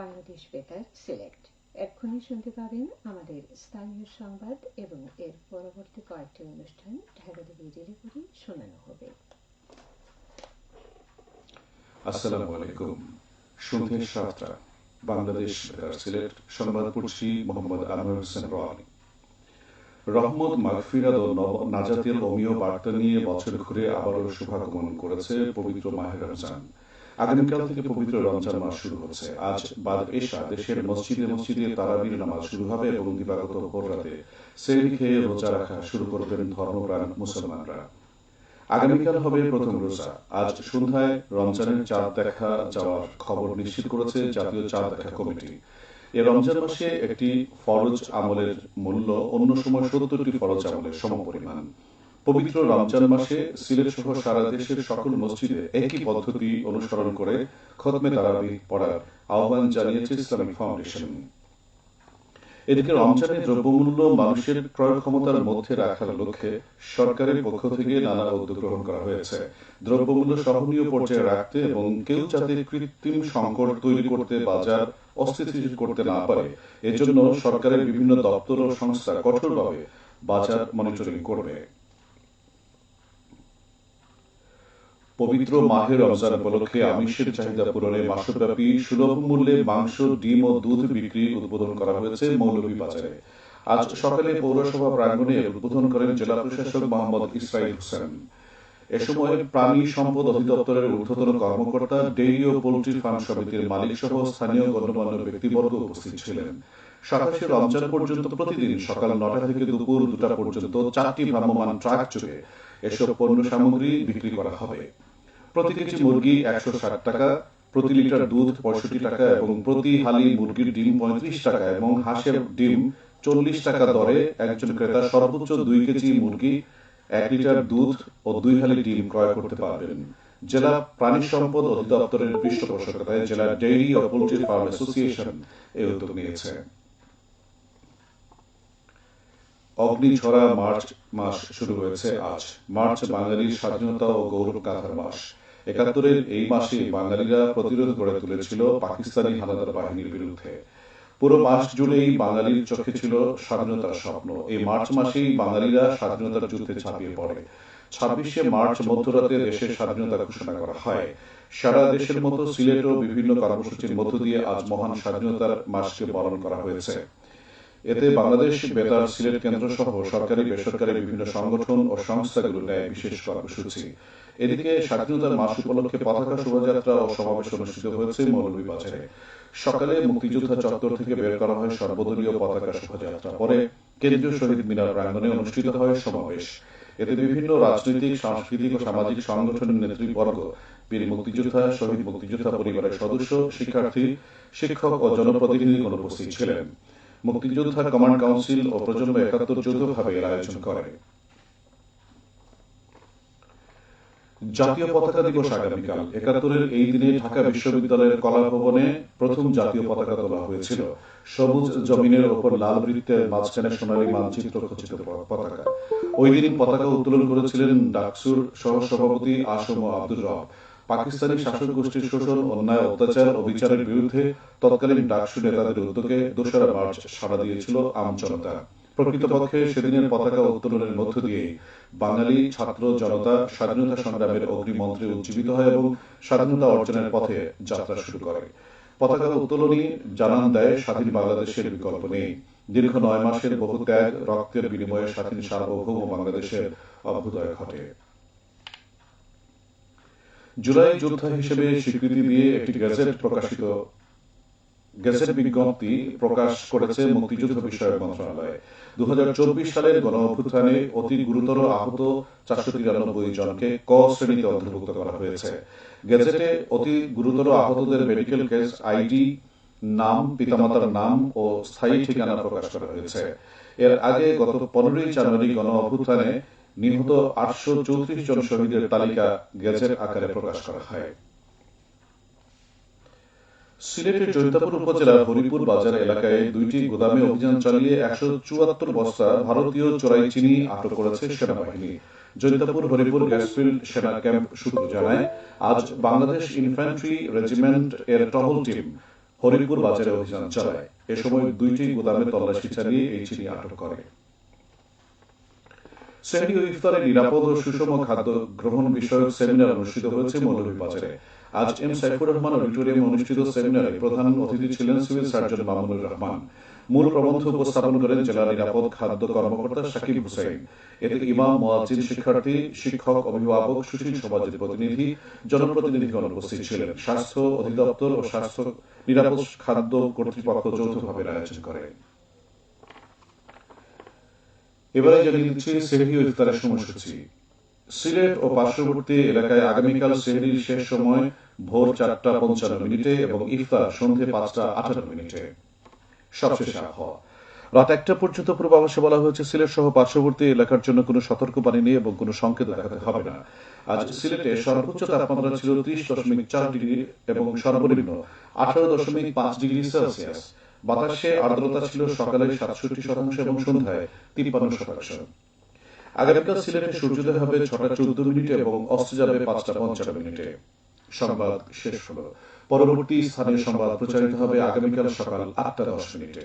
বাংলাদেশ বেতার সিলেট। এক্ষুনি শুনতে পাবেন আমাদের স্থানীয় সংবাদ এবং এর পরবর্তী কয়েকটি অনুষ্ঠান ঢাকা থেকে রিলে করে শোনানো হবে। আসসালামু আলাইকুম। সন্ধ্যে ৭টা, বাংলাদেশ বেতার সিলেট। সংবাদ পড়ছি মোহাম্মদ আনোয়ার হোসেন রনি। রহমত, মাগফিরাত ও নাজাতের অমীয় বার্তা নিয়ে বছর ঘুরে আবারও শুভাগমন করেছে পবিত্র মাহে রমজান। আগামীকাল থেকে পবিত্র রমজান মাস শুরু হচ্ছে। আজ বাদ এশা দেশের মসজিদে মসজিদে তারাবির নামাজ শুরু হবে এবং দিবাগত ভোর রাতে সেহরি খেয়ে রোজা রাখা শুরু করবেন ধর্মপ্রাণ মুসলমানরা। আগামীকাল হবে প্রথম রোজা। আজ সন্ধ্যায় রমজানের চাঁদ দেখা যাওয়ার খবর নিশ্চিত করেছে জাতীয় চাঁদ দেখা কমিটি। এ রমজান মাসে একটি ফরজ আমলের মূল্য অন্য সময় ৭০টি ফরজ আমলের সমপরিমাণ। পবিত্র রমজান মাসে সিলেট সহ সারা দেশের সকল মসজিদে একই পদ্ধতি অনুসরণ করে খতমে তারাবিহ পড়ার আহ্বান জানিয়েছে ইসলামিক ফাউন্ডেশন। এদিকে রমজানের দ্রব্যমূল্য মানুষের ক্রয় ক্ষমতার মধ্যে রাখার লক্ষ্যে সরকারের পক্ষ থেকে নানা উদ্যোগ গ্রহণ করা হয়েছে। দ্রব্যমূল্য সহনীয় পর্যায়ে রাখতে এবং কেউ যাতে কৃত্রিম সংকট তৈরি করতে বাজার অস্থিতিশীল করতে না পারে, এজন্য সরকারের বিভিন্ন দপ্তর ও সংস্থা কঠোরভাবে বাজার মনিটরিং করবে। পবিত্র মাহে রমজান উপলক্ষে আমিষের চাহিদা পূরণে মাসব্যাপী সুলভ মূল্যে মাংস, ডিম ও দুধ বিক্রি উদ্বোধন করা হয়েছে মৌলভীবাজারে। আজ সকালে পৌরসভা প্রাঙ্গণে উদ্বোধন করেন জেলা প্রশাসক মোহাম্মদ ইসরাইল হোসেন। এ সময় প্রাণী সম্পদ অধিদপ্তরের ঊর্ধ্বতন কর্মকর্তা, ডেইরি ও পোল্ট্রি ফার্ম সমিতির মালিক সহ স্থানীয় গণ্যমান্য ব্যক্তিবর্গ উপস্থিত ছিলেন। ২৭শে রমজান পর্যন্ত প্রতিদিন সকাল ৯টা থেকে দুপুর ২টা পর্যন্ত ৪টি ভ্রাম্যমাণ ট্রাক যোগে এসব পণ্য সামগ্রী বিক্রি করা হবে। প্রতি কেজি মুরগি ১৬০ টাকা, প্রতি লিটার দুধ ৬৫ টাকা এবং প্রতি হালি মুরগির ডিম ৩৫ টাকা এবং হাঁসের ডিম ৪০ টাকা দরে একজন ক্রেতা সর্বোচ্চ ২ কেজি মুরগি, ১ লিটার দুধ ও ২ হালি ডিম ক্রয় করতে পারবেন। জেলা প্রাণী সম্পদ অধিদপ্তরের পৃষ্ঠপোষকতায় জেলা ডেইরি ও পোল্ট্রি ফার্ম অ্যাসোসিয়েশন এই উদ্যোগ নিয়েছে। অগ্নিঝরা মার্চ মাস শুরু হয়েছে আজ। মার্চ বাঙালির স্বাধীনতা ও গৌরব গাথার মাস। ৭১-এর এই মাসে বাঙালিরা প্রতিরোধ গড়ে তুলেছিল পাকিস্তানি হানাদার বাহিনীর বিরুদ্ধে। পুরো মাস জুড়েই বাঙালির চোখে ছিল স্বাধীনতার স্বপ্ন। এই মার্চ মাসেই বাঙালিরা স্বাধীনতার যুদ্ধে ঝাঁপিয়ে পড়ে। ২৬শে মার্চ মধ্যরাতে দেশের স্বাধীনতা ঘোষণা করা হয়। সারা দেশের মতো সিলেটেও বিভিন্ন কর্মসূচির মধ্য দিয়ে আজ মহান স্বাধীনতার মাসকে পালন করা হয়েছে। এতে বাংলাদেশ বেতার সিলেট কেন্দ্র সহ সরকারি বেসরকারি বিভিন্ন সংগঠন ও সংস্থাগুলো নেয় বিশেষ কর্মসূচি। এদিকে স্বাধীনতার মাস উপলক্ষে পতাকা শোভাযাত্রা ও সমাবেশ অনুষ্ঠিত হয়েছে মৌলভীবাজারে। সকালে মুক্তিযোদ্ধা চত্বর থেকে বের করা হয় সর্বদলীয় পতাকা শোভাযাত্রা। পরে কেন্দ্রীয় শহীদ মিনার প্রাঙ্গণে অনুষ্ঠিত হয় সমাবেশ। এতে বিভিন্ন রাজনৈতিক, সাংস্কৃতিক ও সামাজিক সংগঠনের নেতৃবর্গ, বীর মুক্তিযোদ্ধা, শহীদ মুক্তিযোদ্ধা পরিবারের সদস্য, শিক্ষার্থী, শিক্ষক ও জনপ্রতিনিধিগণ উপস্থিত ছিলেন। মুক্তিযোদ্ধা কমান্ড কাউন্সিল ও প্রজন্ম ৭১ যৌথভাবে এর আয়োজন করে। জাতীয় পতাকা দিবস আগামীকাল। ৭১-এর এই দিনে ঢাকা বিশ্ববিদ্যালয়ের কলা ভবনে প্রথম জাতীয় পতাকা তোলা হয়েছিল। সবুজ জমিনের ওপর লাল বৃত্তের মাঝখানে সোনালী মানচিত্র খচিত পতাকা। ওই দিন পতাকা উত্তোলন করেছিলেন ডাকসুর সহসভাপতি আসম আব্দুর রব। পাকিস্তানি শাসক গোষ্ঠীর শোষণ, অন্যায়, অত্যাচার ও বিচারের বিরুদ্ধে তৎকালীন ডাকসু নেতাদের উদ্যোগে ২রা মার্চ সাড়া দিয়েছিল আম জনতা। প্রকৃতপক্ষে সেদিনের পতাকা উত্তোলনের মধ্য দিয়ে বাঙালি ছাত্র জনতা স্বাধীনতা সংগ্রামের অগ্নিমন্ত্রে উজ্জীবিত হয় এবং স্বাধীনতা অর্জনের পথে যাত্রা শুরু করে। পতাকা উত্তোলনই জানান দেয় স্বাধীন বাংলাদেশের বিকল্প নেই। দীর্ঘ ৯ মাসের বহু ত্যাগ, রক্তের বিনিময়ে স্বাধীন সার্বভৌম বাংলাদেশের অভ্যুদয় ঘটে। জুলাই যোদ্ধা হিসেবে স্বীকৃতি দিয়ে একটি গেজেট বিজ্ঞপ্তি প্রকাশ করেছে মুক্তিযুদ্ধ বিষয়ক মন্ত্রণালয়। ২০২৪ সালের গণঅভ্যুত্থানে অতি গুরুতর আহত ৪৯৩ জনকে ক শ্রেণীতে অন্তর্ভুক্ত করা হয়েছে। গেজেটে অতি গুরুতর আহতদের মেডিকেল কেস, আইডি, নাম, পিতামাতার নাম ও স্থায়ী ঠিকানা প্রকাশ করা হয়েছে। এর আগে গত ১৫ই জানুয়ারি গণঅভ্যুত্থানে নিহত ৮৩৪ জন শহীদের তালিকা গেজেট আকারে প্রকাশ করা হয়। সিলেটের জৈন্তাপুর উপজেলার হরিপুর বাজার এলাকায় ২টি গুদামে অভিযান চালিয়ে ১৭৪ বস্তা ভারতীয় চোরাই চিনি আটক করেছে সেনাবাহিনী। জৈন্তাপুর হরিপুর গ্যাসফিল্ড সেনা ক্যাম্প সূত্র জানায়, আজ বাংলাদেশ ইনফ্যান্ট্রি রেজিমেন্ট এর টহল টিম হরিপুর বাজারে অভিযান চালায়। এ সময় 2টি গুদামে তল্লাশি চালিয়ে এই চিনি আটক করে। সেহরি ও ইফতারে নিরাপদ ও সুষম খাদ্য গ্রহণ বিষয়ক সেমিনার অনুষ্ঠিত হয়েছে মৌলভীবাজারে। আজ এম সাইফুর রহমান অডিটোরিয়ামে অনুষ্ঠিত সেমিনারে প্রধান অতিথি ছিলেন সিভিল সার্জন মামুনুর রহমান। মূল প্রবন্ধ উপস্থাপন করেন জেলা নিরাপদ খাদ্য কর্মকর্তা শাকিব হুসাইন। এতে ইমাম, মুয়াজ্জিন, শিক্ষার্থী, শিক্ষক, অভিভাবক, সুশীল সমাজের প্রতিনিধি, জনপ্রতিনিধিগণ উপস্থিত ছিলেন। স্বাস্থ্য অধিদপ্তর ও স্বাস্থ্য নিরাপদ খাদ্য কর্তৃপক্ষ যৌথভাবে আয়োজন করে। এবারে জানিয়ে দিচ্ছি সেহরি ও ইফতারের সময়সূচি। সিলেট ও পার্শ্ববর্তী এলাকায় আগামীকাল সেহরির শেষ সময় ভোর 4:55 এবং ইফতার সন্ধ্যে 5:58। সবশেষে আবহাওয়া। রাত 1টা পর্যন্ত পূর্বাভাসে বলা হয়েছে সিলেট সহ পার্শ্ববর্তী এলাকার জন্য কোনো সতর্কবাণী নেই এবং কোনো সংকেত দেখাতে হবে না। আজ সিলেটে সর্বোচ্চ তাপমাত্রা ছিল 30.4 ডিগ্রি এবং সর্বনিম্ন 18.5 ডিগ্রি সেলসিয়াস। বাতাসে আর্দ্রতা ছিল সকালে 67% এবং সন্ধ্যায় 53%। আগামীকাল সিলেটে সূর্যোদয় হবে 6:14 এবং অস্ত যাবে 5:55। সংবাদ শেষ হল। পরবর্তী স্থানীয় সংবাদ প্রচারিত হবে আগামীকাল সকাল 8:10।